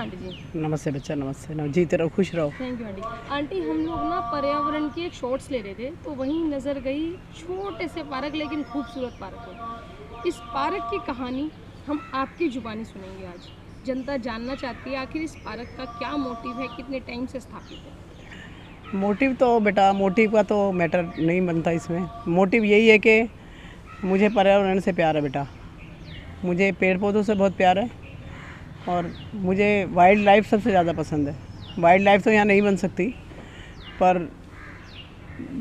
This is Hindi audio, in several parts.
आंटी जी। नमस्ते बच्चा, नमस्ते। जीते रहो, खुश रहो। Thank you aunty. आंटी हम लोग ना पर्यावरण की एक शॉर्ट्स ले रहे थे तो वहीं नज़र गई छोटे से पार्क लेकिन खूबसूरत पार्क में। इस पार्क की कहानी हम आपकी जुबानी सुनेंगे आज। जनता जानना चाहती है आखिर इस पार्क का क्या मोटिव है, कितने टाइम से स्थापित है। मोटिव तो बेटा, मोटिव का तो मैटर नहीं बनता इसमें। मोटिव यही है कि मुझे पर्यावरण से प्यार है बेटा, मुझे पेड़ पौधों से बहुत प्यार है और मुझे वाइल्ड लाइफ सबसे ज़्यादा पसंद है। वाइल्ड लाइफ तो यहाँ नहीं बन सकती, पर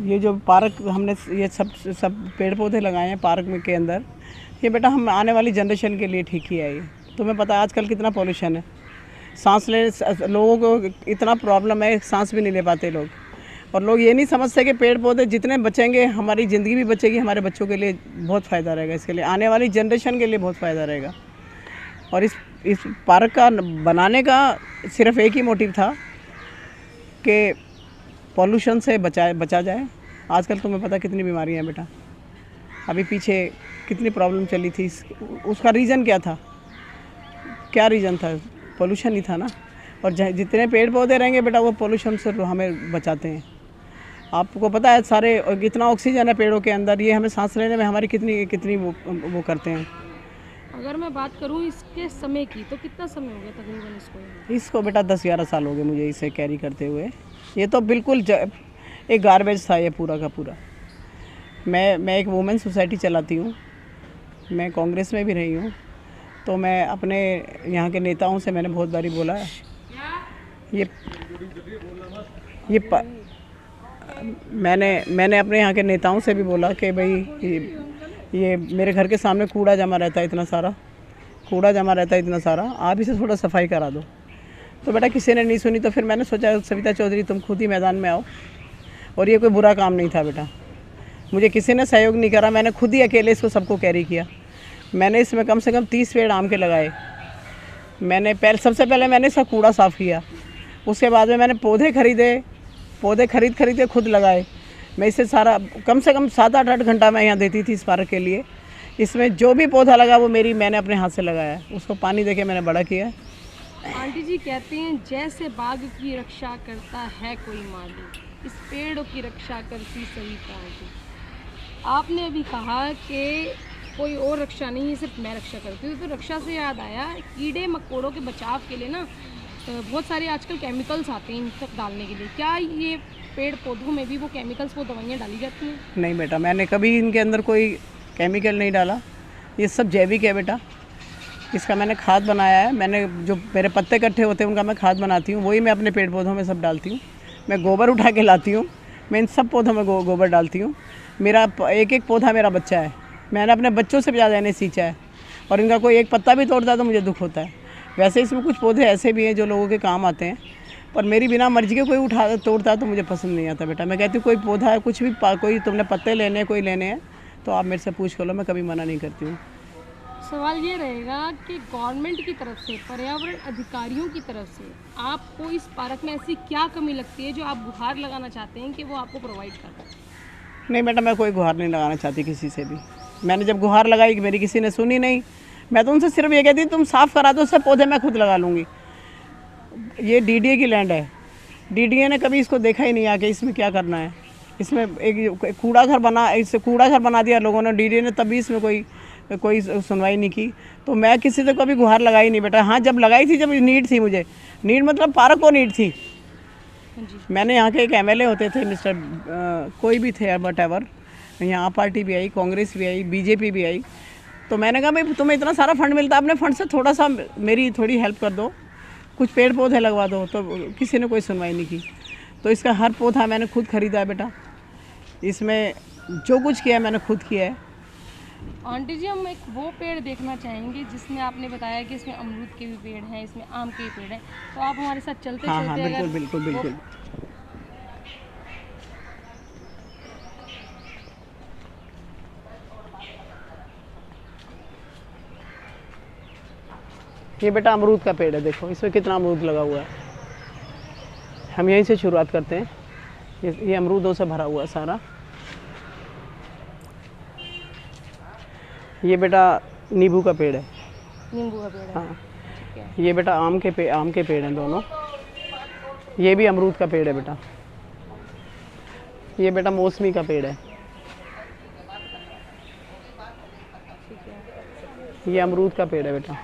ये जो पार्क हमने ये सब पेड़ पौधे लगाए हैं पार्क में के अंदर, ये बेटा हम आने वाली जनरेशन के लिए ठीक ही है। ये तुम्हें पता है आजकल कितना पॉल्यूशन है, सांस लेने लोगों को इतना प्रॉब्लम है, सांस भी नहीं ले पाते लोग। और लोग ये नहीं समझते कि पेड़ पौधे जितने बचेंगे हमारी ज़िंदगी भी बचेगी, हमारे बच्चों के लिए बहुत फ़ायदा रहेगा, इसके लिए आने वाली जनरेशन के लिए बहुत फ़ायदा रहेगा। और इस पार्क का बनाने का सिर्फ एक ही मोटिव था कि पॉल्यूशन से बचा जाए। आजकल तुम्हें पता कितनी बीमारियां हैं बेटा, अभी पीछे कितनी प्रॉब्लम चली थी, उसका रीज़न क्या था? क्या रीज़न था? पॉल्यूशन ही था ना। और जितने पेड़ पौधे रहेंगे बेटा वो पॉल्यूशन से हमें बचाते हैं। आपको पता है सारे कितना ऑक्सीजन है पेड़ों के अंदर, ये हमें सांस लेने में हमारी कितनी वो करते हैं। अगर मैं बात करूं इसके समय की तो कितना समय हो गया तकरीबन इसको बेटा 10-11 साल हो गए मुझे इसे कैरी करते हुए। ये तो बिल्कुल एक गार्बेज था ये पूरा का पूरा। मैं एक वुमेन सोसाइटी चलाती हूँ, मैं कांग्रेस में भी रही हूँ, तो मैं अपने यहाँ के नेताओं से मैंने बहुत बारी बोला है मैंने अपने यहाँ के नेताओं से भी बोला कि भाई ये मेरे घर के सामने कूड़ा जमा रहता है, इतना सारा आप इसे थोड़ा सफाई करा दो। तो बेटा किसी ने नहीं सुनी, तो फिर मैंने सोचा सविता चौधरी तुम खुद ही मैदान में आओ। और ये कोई बुरा काम नहीं था बेटा, मुझे किसी ने सहयोग नहीं करा, मैंने खुद ही अकेले इसको सबको कैरी किया। मैंने इसमें कम से कम 30 पेड़ आम के लगाए। सबसे पहले मैंने इसका कूड़ा साफ़ किया, उसके बाद में मैंने पौधे खरीद के खुद लगाए। मैं इसे सारा कम से कम 7-8 घंटा मैं यहाँ देती थी इस पार्क के लिए। इसमें जो भी पौधा लगा वो मैंने अपने हाथ से लगाया, उसको पानी देके मैंने बड़ा किया। आंटी जी कहते हैं जैसे बाग की रक्षा करता है कोई माली, इस पेड़ों की रक्षा करती सविता आंटी। आपने अभी कहा कि कोई और रक्षा नहीं है, सिर्फ मैं रक्षा करती हूँ। तो रक्षा से याद आया, कीड़े मकोड़ों के बचाव के लिए ना बहुत सारे आजकल केमिकल्स आते हैं इन सब डालने के लिए। क्या ये पेड़ पौधों में भी वो केमिकल्स, वो दवाइयाँ डाली जाती हैं? नहीं बेटा, मैंने कभी इनके अंदर कोई केमिकल नहीं डाला, ये सब जैविक है बेटा। इसका मैंने खाद बनाया है, मैंने जो मेरे पत्ते इकट्ठे होते हैं उनका मैं खाद बनाती हूँ, वही मैं अपने पेड़ पौधों में सब डालती हूँ। मैं गोबर उठा के लाती हूँ, मैं इन सब पौधों में गोबर डालती हूँ। मेरा एक पौधा मेरा बच्चा है, मैंने अपने बच्चों से भी ज़्यादा इन्हें सींचा है। और इनका कोई एक पत्ता भी तोड़ता है तो मुझे दुख होता है। वैसे इसमें कुछ पौधे ऐसे भी हैं जो लोगों के काम आते हैं, पर मेरी बिना मर्जी के कोई तोड़ता है तो मुझे पसंद नहीं आता बेटा। मैं कहती हूँ कोई पौधा है, कुछ भी कोई तुमने पत्ते लेने हैं, कोई लेने हैं तो आप मेरे से पूछ कर लो, मैं कभी मना नहीं करती हूँ। सवाल ये रहेगा कि गवर्नमेंट की तरफ से, पर्यावरण अधिकारियों की तरफ से आपको इस पार्क में ऐसी क्या कमी लगती है जो आप गुहार लगाना चाहते हैं कि वो आपको प्रोवाइड कर दें? नहीं बेटा, मैं कोई गुहार नहीं लगाना चाहती किसी से भी। मैंने जब गुहार लगाई मेरी किसी ने सुनी नहीं। मैं तो उनसे सिर्फ ये कहती तुम साफ़ करा दो, सब पौधे मैं खुद लगा लूँगी। ये डीडीए की लैंड है, डीडीए ने कभी इसको देखा ही नहीं आके इसमें क्या करना है। इसमें एक कूड़ा घर बना दिया लोगों ने, डीडीए ने, तभी इसमें कोई सुनवाई नहीं की। तो मैं किसी से कभी गुहार लगाई नहीं बेटा। हाँ, जब लगाई थी, जब नीड थी, मुझे नीड मतलब पार्क को नीड थी। मैंने यहाँ के एक एमएलए होते थे मिस्टर कोई भी थे वट एवर, यहाँ पार्टी भी आई, कांग्रेस भी आई, बीजेपी भी आई। तो मैंने कहा भाई तुम्हें इतना सारा फंड मिलता है, अपने फंड से थोड़ा सा मेरी थोड़ी हेल्प कर दो, कुछ पेड़ पौधे लगवा दो। तो किसी ने कोई सुनवाई नहीं की। तो इसका हर पौधा मैंने खुद खरीदा है बेटा, इसमें जो कुछ किया है मैंने खुद किया है। आंटी जी, हम एक वो पेड़ देखना चाहेंगे जिसमें आपने बताया कि इसमें अमरूद के भी पेड़ हैं, इसमें आम के भी पेड़ हैं, तो आप हमारे साथ चलते हाँ, चलते बिल्कुल। ये बेटा अमरूद का पेड़ है, देखो इसमें कितना अमरूद लगा हुआ है। हम यहीं से शुरुआत करते हैं। ये अमरूदों से भरा हुआ है सारा। ये बेटा नींबू का पेड़ है। नींबू का पेड़ है। हाँ, क्या है? ये बेटा आम के पेड़ हैं दोनों। ये भी अमरूद का पेड़ है बेटा। ये बेटा मौसमी का पेड़ है। ठीक है। ये अमरूद का पेड़ है बेटा।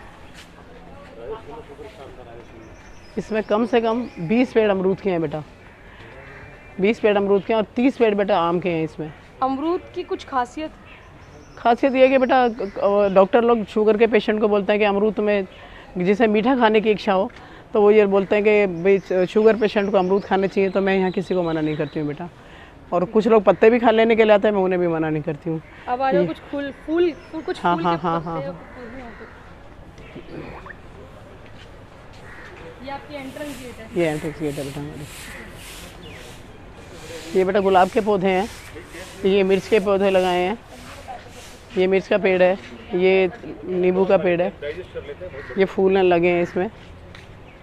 इसमें कम से कम 20 पेड़ अमरूद के हैं बेटा। 20 पेड़ अमरूद के हैं और 30 पेड़ बेटा आम के हैं इसमें। अमरूद की कुछ खासियत? खासियत ये है कि बेटा डॉक्टर लोग शुगर के पेशेंट को बोलते हैं कि अमरूद में जिसे मीठा खाने की इच्छा हो तो वो ये बोलते हैं कि भाई शुगर पेशेंट को अमरूद खाने चाहिए, तो मैं यहाँ किसी को मना नहीं करती हूँ बेटा। और कुछ लोग पत्ते भी खा लेने के लिए आते हैं, मैं उन्हें भी मना नहीं करती हूँ। अब आ जाओ कुछ फूल कुछ हाँ फूल हाँ के हाँ पत्ते हाँ और हाँ। फूल हैं यहाँ पे। ये आपकी एंट्रेंस गेट है। ये एंट्रेंस गेट है बेटा हमारी। ये बेटा गुलाब के पौधे हैं। ये मिर्च के पौधे लगाए हैं। ये मिर्च का पेड़ है। ये नींबू का पेड़ है। ये फूल लगे हैं इसमें।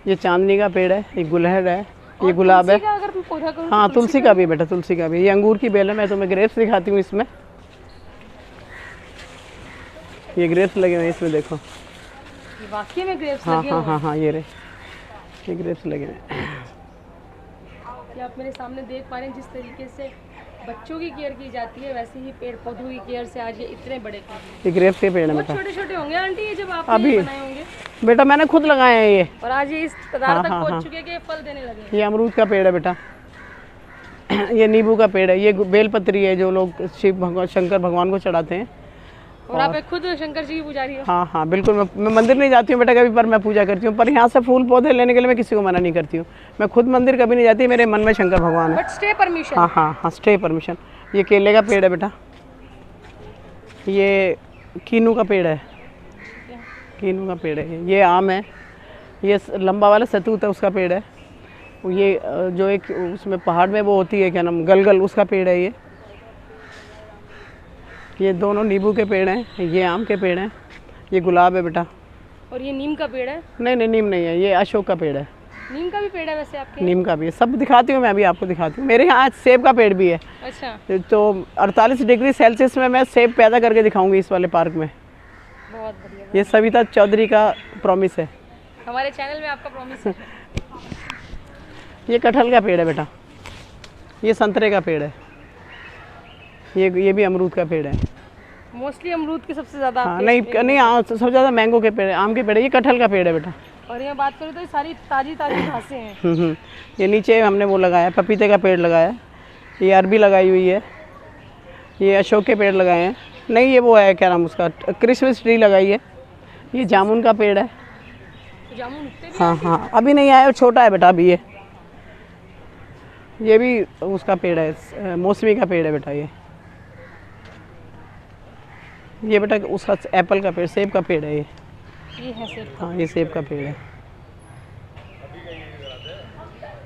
ये चांदनी का पेड़ है। ये गुलहड़ है। ये गुलाब है। तुलसी का अगर मैं पौधा करूँ हाँ तुलसी का भी बेटा, तुलसी का भी। ये अंगूर की बेल है। मैं तुम्हें ग्रेप्स दिखाती हूँ इसमें। ये ग्रेप्स लगे हुए हैं इसमें, देखो। ये वाकई में ग्रेप्स हाँ लगे हाँ हुए हाँ हाँ, ये ग्रेप्स लगे हुए हैं। हैं। ये आप मेरे सामने देख पा रहे हैं, जिस तरीके से बच्चों की केयर की जाती है वैसे ही पेड़ पौधों की केयर से आज ये इतने बड़े कर दिए। ये ग्रेप्स के पेड़ है बहुत बेटा। छोटे छोटे होंगे आंटी ये जब आपने अभी ये बनाए होंगे, बेटा मैंने खुद लगाए हैं ये। और आज ये इस कगार तक हाँ, पहुंच हाँ। चुके हैं कि ये फल देने लगे। ये अमरूद का पेड़ है बेटा। ये नींबू का पेड़ है। ये बेलपत्री है जो लोग शंकर भगवान को चढ़ाते हैं। और आप एक खुद शंकर जी की पुजारी हो? हाँ हाँ बिल्कुल। मैं मंदिर नहीं जाती हूँ बेटा कभी, पर मैं पूजा करती हूँ। पर यहाँ से फूल पौधे लेने के लिए मैं किसी को मना नहीं करती हूँ। मैं खुद मंदिर कभी नहीं जाती, मेरे मन में शंकर भगवान है। But stay permission. हाँ हाँ हाँ, स्टे परमिशन। ये केले का पेड़ है बेटा। ये कीनू का पेड़ है। कीनू का पेड़ है। ये आम है। ये लंबा वाला सतूत है, उसका पेड़ है। ये जो एक उसमें पहाड़ में वो होती है, क्या नाम, गलगल, उसका पेड़ है। ये दोनों नींबू के पेड़ हैं। ये आम के पेड़ हैं। ये गुलाब है बेटा। और ये नीम का पेड़ है? नहीं नहीं, नीम नहीं है, ये अशोक का पेड़ है। नीम का भी पेड़ है वैसे आपके? नीम का भी है। सब दिखाती हूँ मैं, अभी आपको दिखाती हूँ। मेरे यहाँ सेब का पेड़ भी है। अच्छा, तो 48 डिग्री सेल्सियस में मैं सेब पैदा करके दिखाऊंगी इस वाले पार्क में। बहुत बढ़िया। ये सविता चौधरी का प्रॉमिस है। हमारे चैनल में आपका प्रॉमिस है। ये कटहल का पेड़ है बेटा। ये संतरे का पेड़ है। ये भी अमरूद का पेड़ है। मोस्टली अमरूद के सबसे ज्यादा हाँ आपके नहीं इसमें- नहीं, सबसे ज़्यादा मैंगो के पेड़ है, आम के पेड़ है। ये कटहल का पेड़ है बेटा। और यहाँ बात करूँ तो ये सारी ताजी घासें हैं। ये नीचे हमने वो लगाया, पपीते का पेड़ लगाया है। ये अरबी लगाई हुई है। ये अशोक के पेड़ लगाए हैं। नहीं, ये वो है, क्या नाम उसका, क्रिसमस ट्री लगाई है। ये जामुन का पेड़ है। तो जामुन उगते भी? हाँ हाँ, अभी नहीं आया, छोटा है बेटा अभी। ये भी उसका पेड़ है, मौसमी का पेड़ है बेटा। ये बेटा उसका एप्पल का पेड़, सेब का पेड़ है। ये है सिर्फ। हाँ, ये सेब का पेड़ है।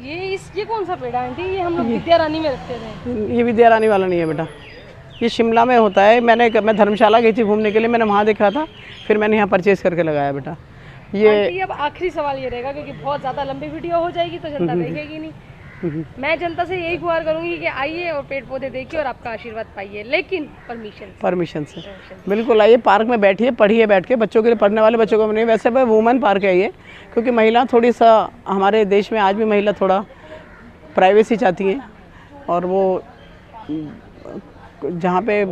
ये कौन सा पेड़ है आंटी? ये हम लोग विद्या रानी में रखते थे। ये विद्या रानी वाला नहीं है बेटा। ये शिमला में होता है। मैं धर्मशाला गई थी घूमने के लिए, मैंने वहाँ देखा था, फिर मैंने यहाँ परचेज़ करके लगाया बेटा। आंटी अब आखिरी सवाल ये रहेगा, क्योंकि बहुत ज़्यादा लंबी वीडियो हो जाएगी तो जनता देखेगी नहीं। मैं जनता से यही गुहार करूंगी कि आइए और पेड़ पौधे देखिए और आपका आशीर्वाद पाइए, लेकिन परमिशन से। बिल्कुल आइए, पार्क में बैठिए, पढ़िए बैठ के। बच्चों के लिए, पढ़ने वाले बच्चों को नहीं, वैसे भी वुमेन पार्क है ये, क्योंकि महिला थोड़ी सा, हमारे देश में आज भी महिला थोड़ा प्राइवेसी चाहती हैं, और वो जहाँ पे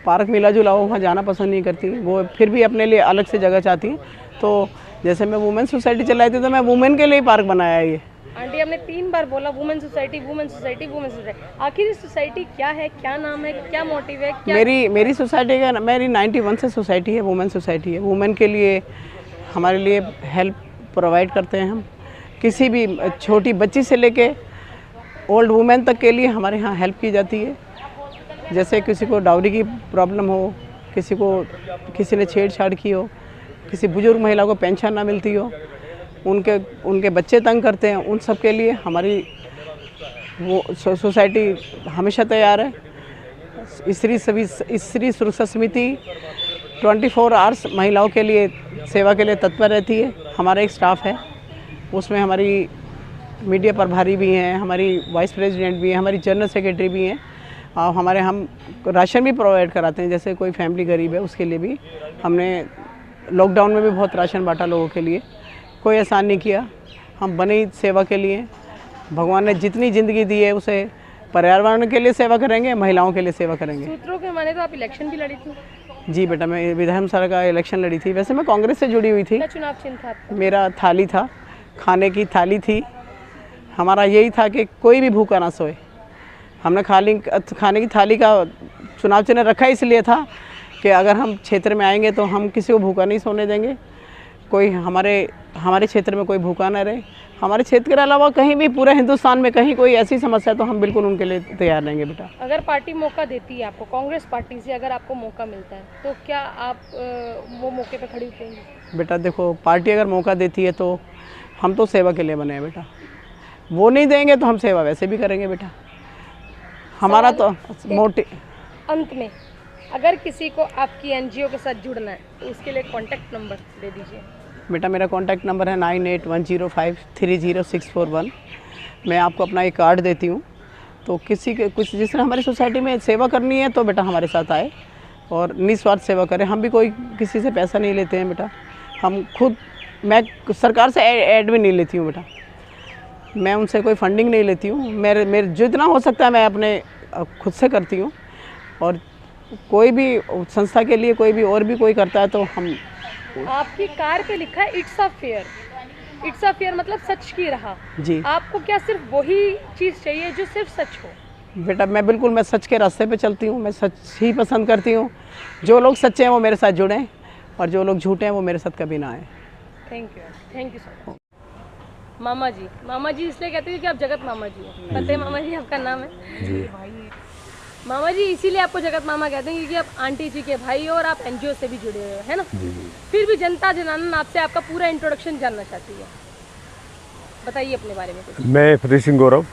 पार्क मिला जुला हो वहाँ जाना पसंद नहीं करती। वो फिर भी अपने लिए अलग से जगह चाहती हैं। तो जैसे मैं वुमेन सोसाइटी चलाई थी, तो मैं वुमेन के लिए पार्क बनाया है ये। आंटी आपने 3 बार बोला women society, women society, women society. आखिर इस सोसाइटी क्या है, क्या नाम है, क्या मोटिव है, क्या? मेरी सोसाइटी का, मेरी 91 से सोसाइटी है, वुमेन सोसाइटी है। वुमेन के लिए, हमारे लिए हेल्प प्रोवाइड करते हैं हम। किसी भी छोटी बच्ची से लेके ओल्ड वुमेन तक के लिए हमारे यहाँ हेल्प की जाती है। जैसे किसी को डाउरी की प्रॉब्लम हो, किसी ने छेड़छाड़ की हो, किसी बुजुर्ग महिला को पेंशन ना मिलती हो, उनके बच्चे तंग करते हैं, उन सब के लिए हमारी वो सोसाइटी हमेशा तैयार है। स्त्री सुरक्षा समिति 24 आवर्स महिलाओं के लिए सेवा के लिए तत्पर रहती है। हमारा एक स्टाफ है, उसमें हमारी मीडिया प्रभारी भी हैं, हमारी वाइस प्रेसिडेंट भी हैं, हमारी जनरल सेक्रेटरी भी हैं, और हम राशन भी प्रोवाइड कराते हैं। जैसे कोई फैमिली गरीब है, उसके लिए भी हमने लॉकडाउन में भी बहुत राशन बांटा लोगों के लिए, कोई एहसान नहीं किया। हम बने ही सेवा के लिए। भगवान ने जितनी ज़िंदगी दी है उसे पर्यावरण के लिए सेवा करेंगे, महिलाओं के लिए सेवा करेंगे। सूत्रों के माने तो आप इलेक्शन भी लड़ी थी। जी बेटा, मैं विधानसभा का इलेक्शन लड़ी थी। वैसे मैं कांग्रेस से जुड़ी हुई थी। क्या चुनाव चिन्ह था आपका? मेरा थाली था, खाने की थाली थी। हमारा यही था कि कोई भी भूखा ना सोए। हमने खाने की थाली का चुनाव चिन्ह रखा इसलिए था कि अगर हम क्षेत्र में आएंगे तो हम किसी को भूखा नहीं सोने देंगे। कोई हमारे क्षेत्र में कोई भूखा ना रहे। हमारे क्षेत्र के अलावा कहीं भी पूरे हिंदुस्तान में कहीं कोई ऐसी समस्या है तो हम बिल्कुल उनके लिए तैयार रहेंगे बेटा। अगर पार्टी मौका देती है आपको, कांग्रेस पार्टी से अगर आपको मौका मिलता है तो क्या आप वो मौके पे खड़ी उतरेंगे? बेटा देखो, पार्टी अगर मौका देती है तो हम तो सेवा के लिए बने हैं बेटा। वो नहीं देंगे तो हम सेवा वैसे भी करेंगे बेटा। हमारा तो मोटिव। अंत में अगर किसी को आपकी एनजीओ के साथ जुड़ना है तो उसके लिए कॉन्टैक्ट नंबर दे दीजिए। बेटा मेरा कॉन्टैक्ट नंबर है 9810530641। मैं आपको अपना एक कार्ड देती हूँ, तो किसी के कुछ जिस तरह हमारी सोसाइटी में सेवा करनी है तो बेटा हमारे साथ आए और निस्वार्थ सेवा करें। हम भी कोई किसी से पैसा नहीं लेते हैं बेटा। हम खुद, मैं सरकार से ऐड भी नहीं लेती हूँ बेटा। मैं उनसे कोई फंडिंग नहीं लेती हूँ। मेरे जितना हो सकता है मैं अपने खुद से करती हूँ। और कोई भी संस्था के लिए कोई भी और भी कोई करता है तो हम। आपकी कार पे लिखा है it's a fair. It's a fair मतलब सच की राह। जी। आपको क्या सिर्फ वही चीज़ चाहिए जो सिर्फ सच हो? बेटा मैं सच के रास्ते पे चलती हूँ। मैं सच ही पसंद करती हूँ। जो लोग सच्चे हैं वो मेरे साथ जुड़ें और जो लोग झूठे हैं वो मेरे साथ कभी ना आए। Thank you so much. मामा जी इसलिए कहते हैं कि आप जगत मामा जी हैं। फतेह मामा जी आपका नाम है जी। मामा जी इसीलिए आपको जगत मामा कहते हैं क्योंकि आप आंटी जी के भाई हो और आप एनजीओ से भी जुड़े हुए हो, है ना? फिर भी जनता जनार्दन आपसे आपका पूरा इंट्रोडक्शन जानना चाहती है। बताइए अपने बारे में कुछ। मैं फतेह सिंह गौरव,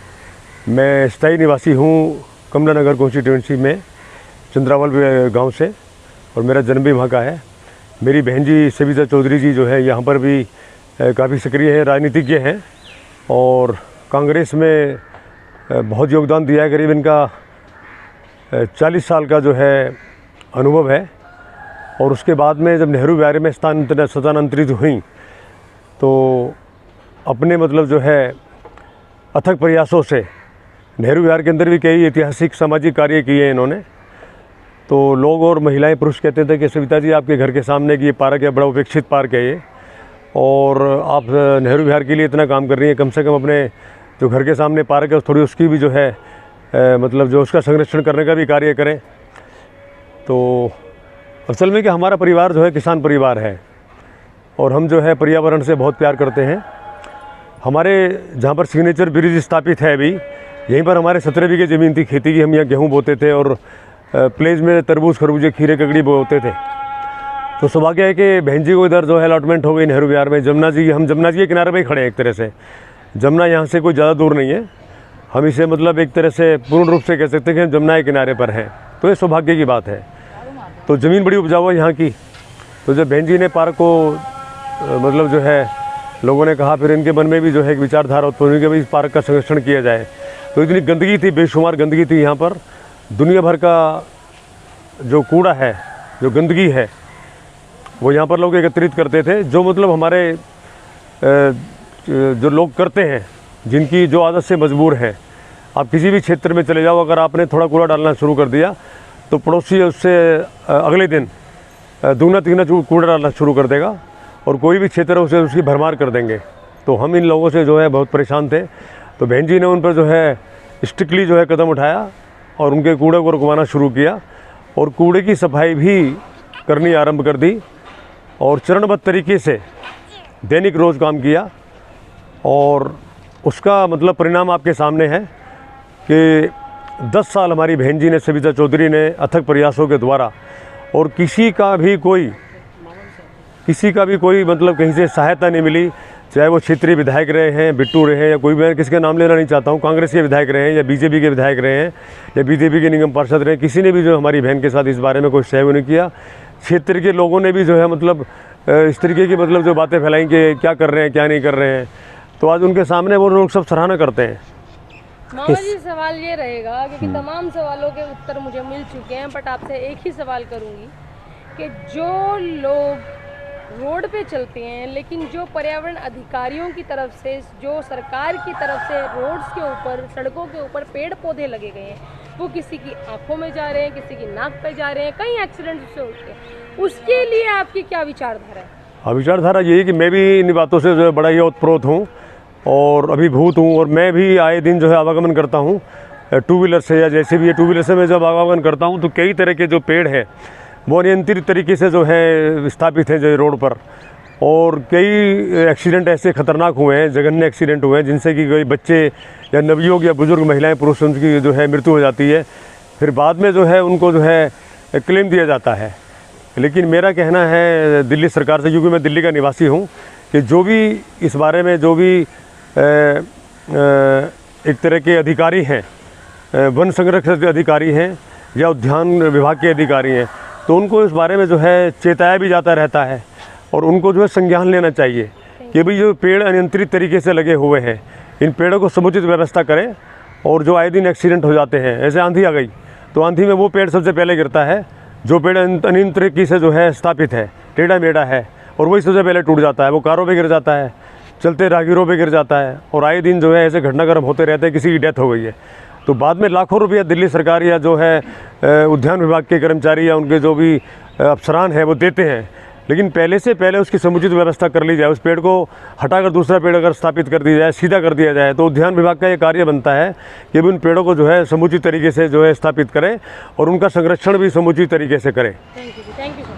मैं स्थायी निवासी हूँ कमला नगर कॉन्स्टिट्यूंसी में, चंद्रावल गांव से, और मेरा जन्म भी वहाँ का है। मेरी बहन जी सविता चौधरी जी जो है यहाँ पर भी काफ़ी सक्रिय हैं, राजनीतिज्ञ हैं और कांग्रेस में बहुत योगदान दिया है। करीब इनका 40 साल का जो है अनुभव है। और उसके बाद में जब नेहरू विहार में स्थानांतरित हुई तो अपने मतलब जो है अथक प्रयासों से नेहरू विहार के अंदर भी कई ऐतिहासिक सामाजिक कार्य किए इन्होंने। तो लोग और महिलाएं पुरुष कहते थे कि सविता जी आपके घर के सामने की ये पार्क है, बड़ा उपेक्षित पार्क है ये, और आप नेहरू विहार के लिए इतना काम कर रही हैं, कम से कम अपने जो घर के सामने पार्क है थोड़ी उसकी भी जो है मतलब जो उसका संरक्षण करने का भी कार्य करें। तो असल में कि हमारा परिवार जो है किसान परिवार है और हम जो है पर्यावरण से बहुत प्यार करते हैं। हमारे जहाँ पर सिग्नेचर ब्रिज स्थापित है अभी, यहीं पर हमारे 17 बीघे ज़मीन थी खेती की। हम यहाँ गेहूँ बोते थे और प्लेज में तरबूज, खरबूजे, खीरे, ककड़ी बोते थे। तो सौभाग्य है कि बहन जी को इधर जो है अलॉटमेंट हो गई नेहरू विहार में। हम जमुना जी के किनारे पर ही खड़े हैं एक तरह से। जमुना यहाँ से कोई ज़्यादा दूर नहीं है। हम इसे मतलब एक तरह से पूर्ण रूप से कह सकते हैं कि हम जमुना के किनारे पर हैं। तो ये सौभाग्य की बात है। तो ज़मीन बड़ी उपजाऊ है यहाँ की। तो जब बहन जी ने पार्क को मतलब जो है लोगों ने कहा, फिर इनके मन में भी जो है एक विचारधारा उत्पन्न हुई कि भाई इस पार्क का संरक्षण किया जाए। तो इतनी गंदगी थी, बेशुमार गंदगी थी यहाँ पर। दुनिया भर का जो कूड़ा है, जो गंदगी है, वो यहाँ पर लोग एकत्रित करते थे। जो मतलब हमारे जो लोग करते हैं, जिनकी जो आदत से मजबूर हैं, आप किसी भी क्षेत्र में चले जाओ, अगर आपने थोड़ा कूड़ा डालना शुरू कर दिया तो पड़ोसी उससे अगले दिन दूना तीगुना कूड़ा डालना शुरू कर देगा और कोई भी क्षेत्र है उसे उसकी भरमार कर देंगे। तो हम इन लोगों से जो है बहुत परेशान थे। तो बहन जी ने उन पर जो है स्ट्रिक्टली जो है कदम उठाया और उनके कूड़े को रुकवाना शुरू किया और कूड़े की सफाई भी करनी आरंभ कर दी और चरणबद्ध तरीके से दैनिक रोज़ काम किया। और उसका मतलब परिणाम आपके सामने है कि 10 साल हमारी बहन जी ने, सविता चौधरी ने अथक प्रयासों के द्वारा, और किसी का भी कोई मतलब कहीं से सहायता नहीं मिली, चाहे वो क्षेत्रीय विधायक रहे हैं, बिट्टू रहे हैं, या कोई भी, मैं किसी का नाम लेना नहीं चाहता हूँ, कांग्रेस के विधायक रहे हैं या बीजेपी के विधायक रहे हैं या बीजेपी के निगम पार्षद रहे, किसी ने भी जो हमारी बहन के साथ इस बारे में कोई सहयोग नहीं किया। क्षेत्र के लोगों ने भी जो है मतलब इस तरीके की मतलब जो बातें फैलाई कि क्या कर रहे हैं, क्या नहीं कर रहे हैं। तो आज उनके सामने वो लोग सब सराहना करते हैं। मामा जी सवाल ये रहेगा, क्योंकि तमाम सवालों के उत्तर मुझे मिल चुके हैं, बट आपसे एक ही सवाल करूंगी कि जो लोग रोड पे चलते हैं, लेकिन जो पर्यावरण अधिकारियों की तरफ से, जो सरकार की तरफ से रोड्स के ऊपर, सड़कों के ऊपर पेड़ पौधे लगे गए हैं, वो किसी की आंखों में जा रहे हैं, किसी की नाक पे जा रहे हैं, कई एक्सीडेंट उससे होते हैं। उसके लिए आपकी क्या विचारधारा है? हाँ, विचारधारा यही है कि मैं भी इन बातों से जो है बड़ा ही ओतप्रोत हूँ और अभिभूत हूँ, और मैं भी आए दिन जो है आवागमन करता हूँ टू व्हीलर से, या जैसे भी है टू व्हीलर से मैं जब आवागमन करता हूँ तो कई तरह के जो पेड़ हैं वो अनियंत्रित तरीके से जो है स्थापित हैं जो रोड पर, और कई एक्सीडेंट ऐसे खतरनाक हुए हैं, जघन्य एक्सीडेंट हुए हैं जिनसे कि कोई बच्चे या नवयुवक या बुजुर्ग महिलाएं पुरुष उनकी जो है मृत्यु हो जाती है। फिर बाद में जो है उनको जो है क्लेम दिया जाता है। लेकिन मेरा कहना है दिल्ली सरकार से, क्योंकि मैं दिल्ली का निवासी हूँ, कि जो भी इस बारे में जो भी एक तरह के अधिकारी हैं, वन संरक्षण के अधिकारी हैं या उद्यान विभाग के अधिकारी हैं, तो उनको इस बारे में जो है चेताया भी जाता रहता है और उनको जो है संज्ञान लेना चाहिए कि भाई जो पेड़ अनियंत्रित तरीके से लगे हुए हैं, इन पेड़ों को समुचित व्यवस्था करें। और जो आए दिन एक्सीडेंट हो जाते हैं, ऐसे आंधी आ गई तो आंधी में वो पेड़ सबसे पहले गिरता है जो पेड़ अनियंत्रित तरीके से जो है स्थापित है, टेढ़ा मेढ़ा है, और वही सबसे पहले टूट जाता है। वो कारों पे गिर जाता है, चलते राहगीरों पे गिर जाता है, और आए दिन जो है ऐसे घटनाक्रम होते रहते हैं, किसी की डेथ हो गई है तो बाद में लाखों रुपया दिल्ली सरकार या जो है उद्यान विभाग के कर्मचारी या उनके जो भी अफसरान हैं वो देते हैं। लेकिन पहले से पहले उसकी समुचित व्यवस्था कर ली जाए, उस पेड़ को हटाकर दूसरा पेड़ अगर स्थापित कर दिया जाए, सीधा कर दिया जाए, तो उद्यान विभाग का ये कार्य बनता है कि भी उन पेड़ों को जो है समुचित तरीके से जो है स्थापित करें और उनका संरक्षण भी समुचित तरीके से करें। Thank you.